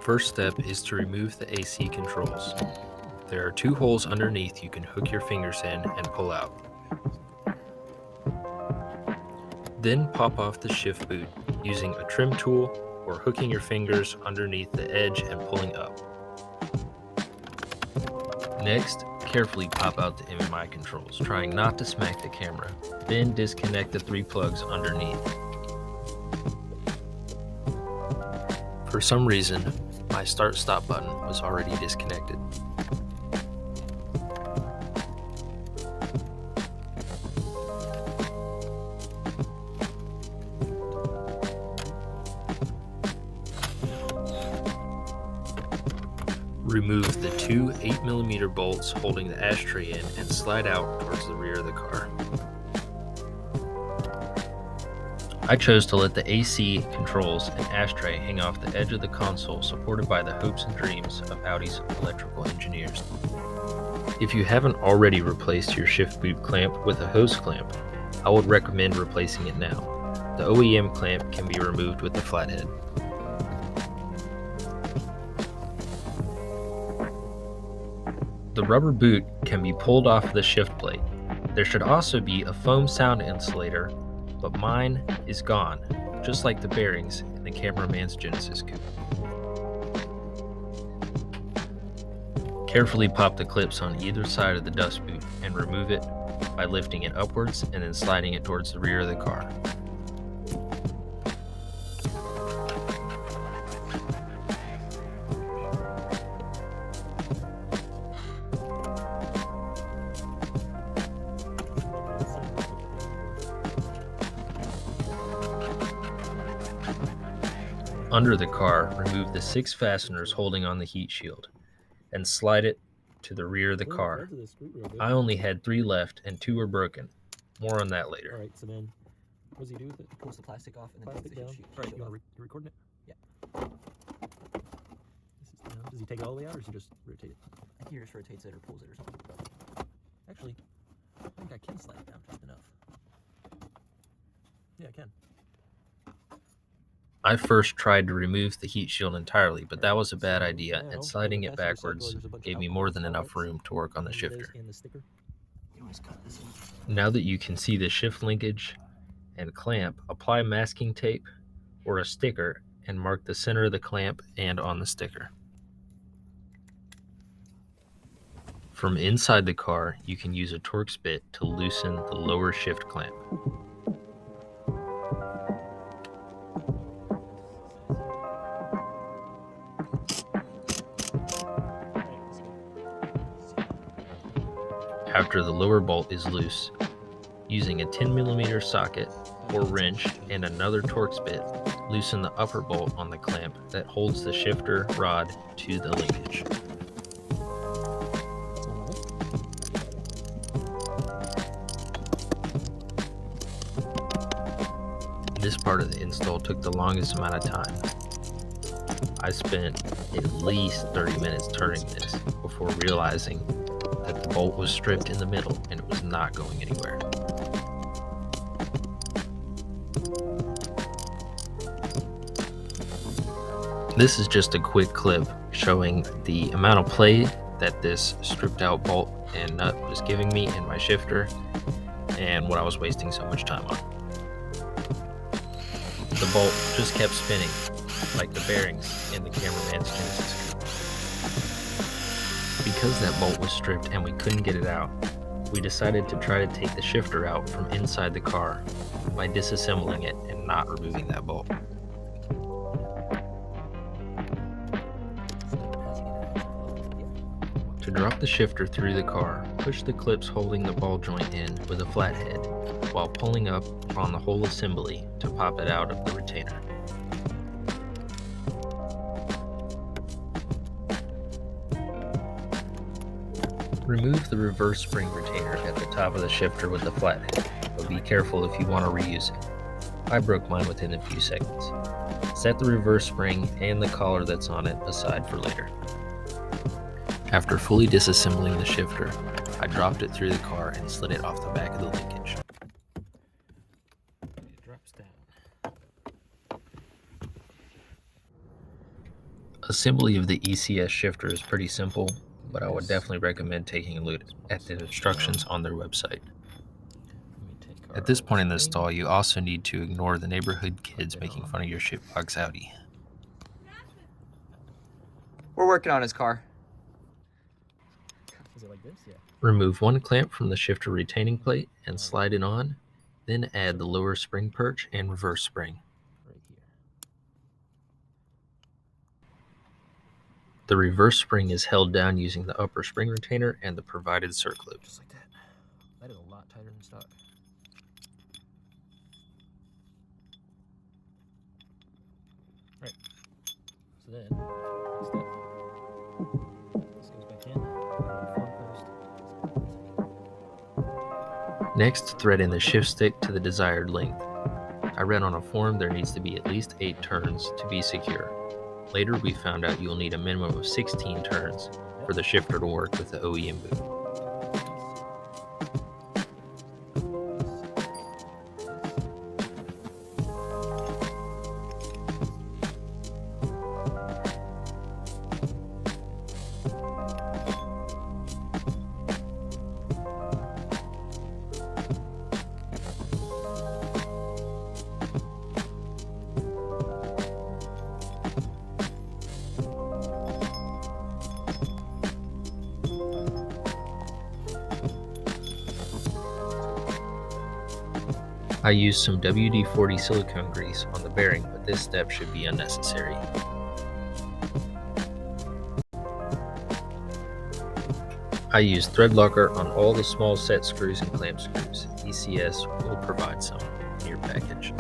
first step is to remove the AC controls. There are 2 holes underneath you can hook your fingers in and pull out. Then pop off the shift boot using a trim tool or hooking your fingers underneath the edge and pulling up. Next, carefully pop out the MMI controls, trying not to smack the camera. Then disconnect the 3 plugs underneath. For some reason, my start-stop button was already disconnected. Remove the 2 8mm bolts holding the ashtray in and slide out towards the rear of the car. I chose to let the AC controls and ashtray hang off the edge of the console, supported by the hopes and dreams of Audi's electrical engineers. If you haven't already replaced your shift boot clamp with a hose clamp, I would recommend replacing it now. The OEM clamp can be removed with the flathead. The rubber boot can be pulled off the shift plate. There should also be a foam sound insulator, but mine is gone, just like the bearings in the cameraman's Genesis coupe. Carefully pop the clips on either side of the dust boot and remove it by lifting it upwards and then sliding it towards the rear of the car. Under the car, remove the 6 fasteners holding on the heat shield and slide it to the rear of the car. I only had 3 left and 2 were broken. More on that later. Alright, so then, what does he do with it? Pulls the plastic off and then Plastic takes down. the Alright, shield you off. recording it? Yeah. This is down. Does he take it all the way out, or does he just rotate it? I think he just rotates it or pulls it or something. Actually, I think I can slide it down just enough. Yeah, I can. I first tried to remove the heat shield entirely, but that was a bad idea, and sliding it backwards gave me more than enough room to work on the shifter. And the sticker. You always cut this one. Now that you can see the shift linkage and clamp, apply masking tape or a sticker and mark the center of the clamp and on the sticker. From inside the car, you can use a Torx bit to loosen the lower shift clamp. After the lower bolt is loose, using a 10mm socket or wrench and another Torx bit, loosen the upper bolt on the clamp that holds the shifter rod to the linkage. This part of the install took the longest amount of time. I spent at least 30 minutes turning this before realizing that the bolt was stripped in the middle and it was not going anywhere. This is just a quick clip showing the amount of play that this stripped out bolt and nut was giving me in my shifter and what I was wasting so much time on. The bolt just kept spinning like the bearings in the cameraman's Genesis coupe. Because that bolt was stripped and we couldn't get it out, we decided to try to take the shifter out from inside the car by disassembling it and not removing that bolt. To drop the shifter through the car, push the clips holding the ball joint in with a flathead while pulling up on the whole assembly to pop it out of the retainer. Remove the reverse spring retainer at the top of the shifter with the flathead, but be careful if you want to reuse it. I broke mine within a few seconds. Set the reverse spring and the collar that's on it aside for later. After fully disassembling the shifter, I dropped it through the car and slid it off the back of the linkage. It drops down. Assembly of the ECS shifter is pretty simple, but I would definitely recommend taking a look at the instructions on their website. At this point in the install, you also need to ignore the neighborhood kids making fun of your shitbox Audi. We're working on his car. Is it like this? Yeah. Remove one clamp from the shifter retaining plate and slide it on, then add the lower spring perch and reverse spring. Right here. The reverse spring is held down using the upper spring retainer and the provided circlip. Just like that. That is a lot tighter than stock. Right. So then, next step. This goes back in. Forward post. Next, thread in the shift stick to the desired length. I read on a forum there needs to be at least 8 turns to be secure. Later, we found out you'll need a minimum of 16 turns for the shifter to work with the OEM boot. I used some WD-40 silicone grease on the bearing, but this step should be unnecessary. I used thread locker on all the small set screws and clamp screws. ECS will provide some in your package.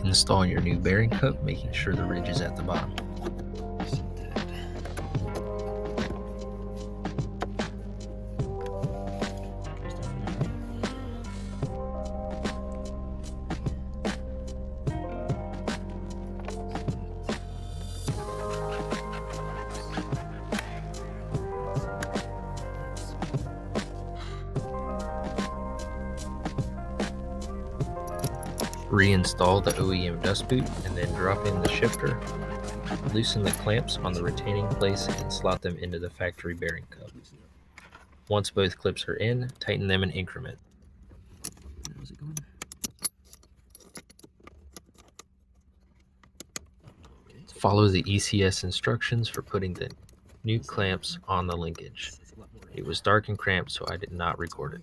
Install your new bearing cup, making sure the ridge is at the bottom. Reinstall the OEM dust boot and then drop in the shifter. Loosen the clamps on the retaining place and slot them into the factory bearing cup. Once both clips are in, tighten them in increment. How's it going? Follow the ECS instructions for putting the new clamps on the linkage. It was dark and cramped, so I did not record it.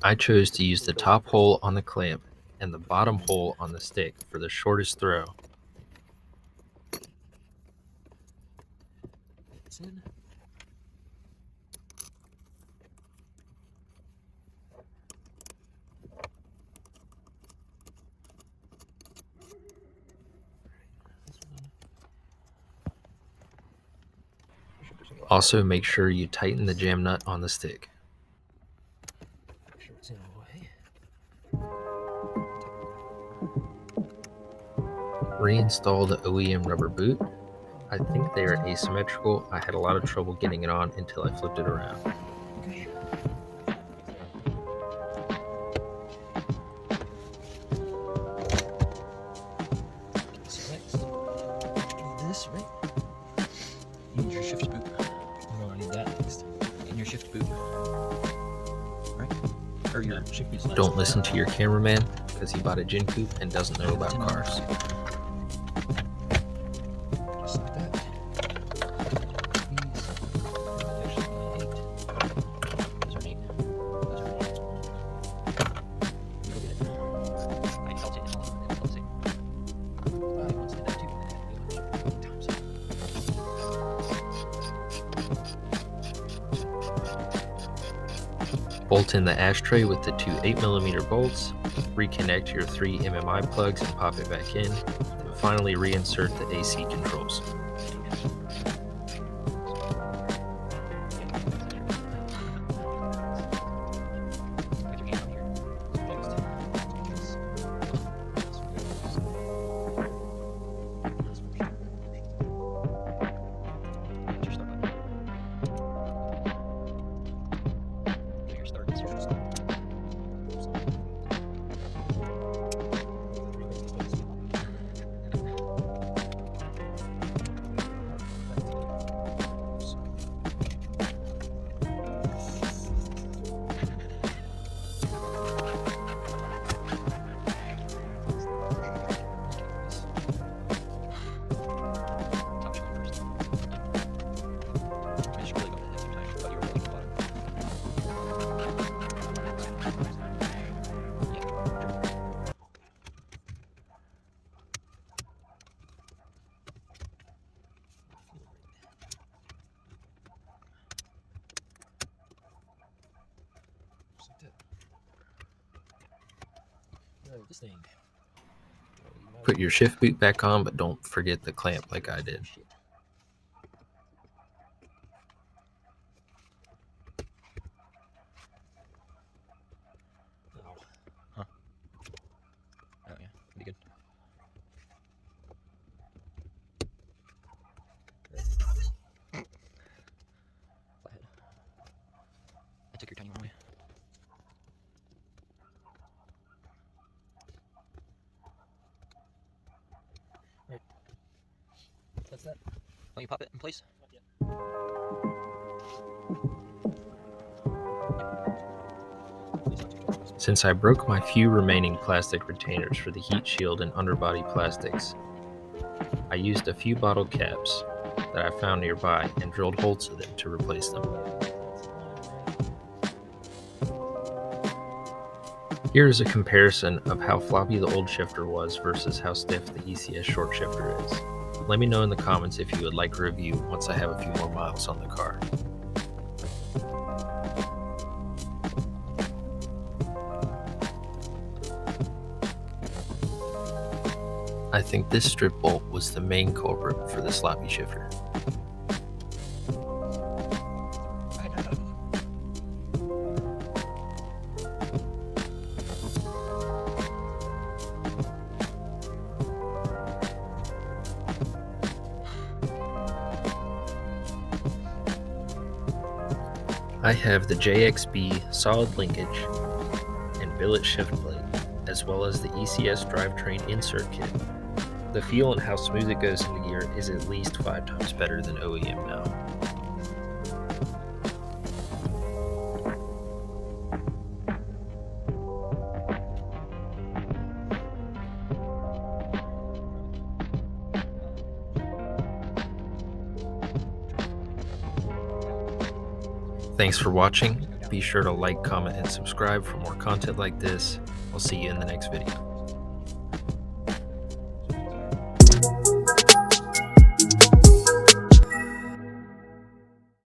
I chose to use the top hole on the clamp and the bottom hole on the stick for the shortest throw. It's in. Also, make sure you tighten the jam nut on the stick. Make sure it's in all the way. Reinstall the OEM rubber boot. I think they are asymmetrical. I had a lot of trouble getting it on until I flipped it around. Okay. So next, do this, right? You need your shift boot. No, I need that next. And your shift boot. Right? Or your shift boot. Don't listen to your cameraman because he bought a gin coupe and doesn't know about cars. Just like that. Those are neat. Those are neat. You go get it. I felt it. Hold on. I felt it. I once did that too. And I had to do it times. Bolt in the ashtray with the two 8mm bolts. Reconnect your 3 MMI plugs and pop it back in. And finally reinsert the AC controls. Put your hand on here. Fixed. Alright, this thing. Put your shift boot back on, but don't forget the clamp like I did. Shit. Oh. Huh. Oh yeah, be good. Flathead. I took your tiny one away. Right. That's that. Why don't you pop it in place? Since I broke my few remaining plastic retainers for the heat shield and underbody plastics, I used a few bottle caps that I found nearby and drilled holes in them to replace them. Here is a comparison of how floppy the old shifter was versus how stiff the ECS short shifter is. Let me know in the comments if you would like a review once I have a few more miles on the car. I think this strip bolt was the main culprit for the sloppy shifter. I have the JXB solid linkage and billet shift plate, as well as the ECS Drivetrain insert kit. The feel and how smooth it goes into gear is at least 5 times better than OEM now. Thanks for watching. Be sure to like, comment, and subscribe for more content like this. I'll see you in the next video.